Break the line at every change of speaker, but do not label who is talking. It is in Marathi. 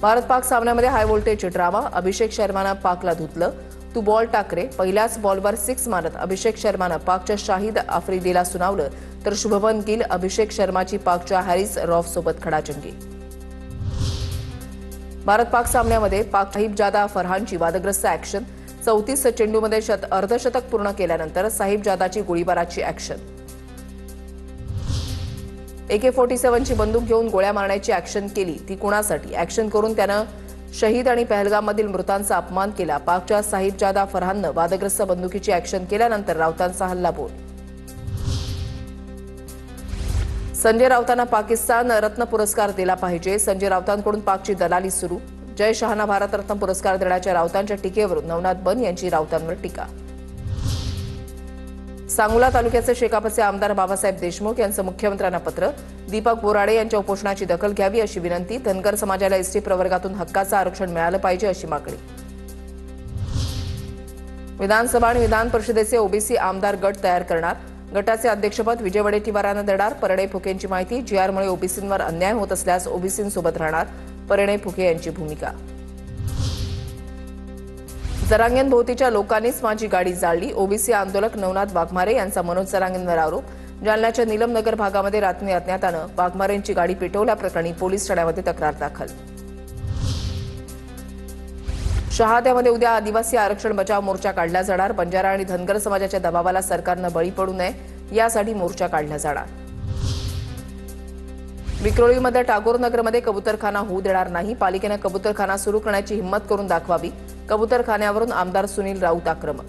Bharat Pak सामन्यामध्ये high voltage drama. अभिषेक शर्मानं पाकला धुतलं. तू बॉल टाकरे. पहिल्याच बॉलवर 6 मारत अभिषेक शर्मानं पाकच्या शाहिद आफ्रिदीला सुनावलं, तर शुभमन गिल अभिषेक शर्माची पाकच्या हॅरिस रॉफसोबत खडाजंगी. भारत पाक सामन्यामध्ये पाक साहिबजादा फरहानची वादग्रस्त ॲक्शन. 34 चेंडूमध्ये अर्धशतक पूर्ण केल्यानंतर साहिबजादाची गोळीबाराची ॲक्शन. AK-47ची बंदूक घेऊन गोळ्या मारण्याची ॲक्शन केली ती कुणासाठी? ॲक्शन करून त्यानं शहीद आणि पहलगाममधील मृतांचा अपमान केला. पाकच्या साहिबजादा फरहाननं वादग्रस्त बंदुकीची ॲक्शन केल्यानंतर राऊतांचा हल्लाबोल. संजय राऊतांना पाकिस्तान रत्न पुरस्कार दिला पाहिजे. संजय राऊतांकडून पाकची दलाली सुरू. जय शहांना भारतरत्न पुरस्कार देण्याच्या राऊतांच्या टीकेवरून नवनाथ बन यांची राऊतांवर टीका. सांगोला तालुक्याचे शेकापचे आमदार बाबासाहेब देशमुख यांचं मुख्यमंत्र्यांना पत्र. दीपक बोराडे यांच्या उपोषणाची दखल घ्यावी अशी विनंती. धनगर समाजाला एसटी प्रवर्गातून हक्काचं आरक्षण मिळालं पाहिजे अशी मागणी. विधानसभा आणि विधान परिषदेचे ओबीसी आमदार गट तयार करणार. गटाचे अध्यक्षपद विजय वडेट्टीवारांना देणार. परिणय फुकेंची माहिती. जीआरमुळे ओबीसींवर अन्याय होत असल्यास ओबीसींसोबत राहणार. परिणय फुके यांची भूमिका. जरांगेंभोवतीच्या लोकांनीच माझी गाडी जाळली. ओबीसी आंदोलक नवनाथ वाघमारे यांचा मनोज जरांगेंवर आरोप. जालन्याच्या नीलमनगर भागामध्ये रात्री अज्ञातानं वाघमारेंची गाडी पेटवल्याप्रकरणी पोलीस ठाण्यामध्ये तक्रार दाखल. शहाद्यामध्ये उद्या आदिवासी आरक्षण बचाव मोर्चा काढला जाणार. बंजारा आणि धनगर समाजाच्या दबावाला सरकारनं बळी पडू नये यासाठी मोर्चा काढला जाणार. विक्रोळीमध्ये टागोर नगरमध्ये कबूतरखाना होऊ देणार नाही. पालिकेनं कबूतरखाना सुरू करण्याची हिंमत करून दाखवावी. कबूतरखान्यावरून आमदार सुनील राऊत आक्रमक.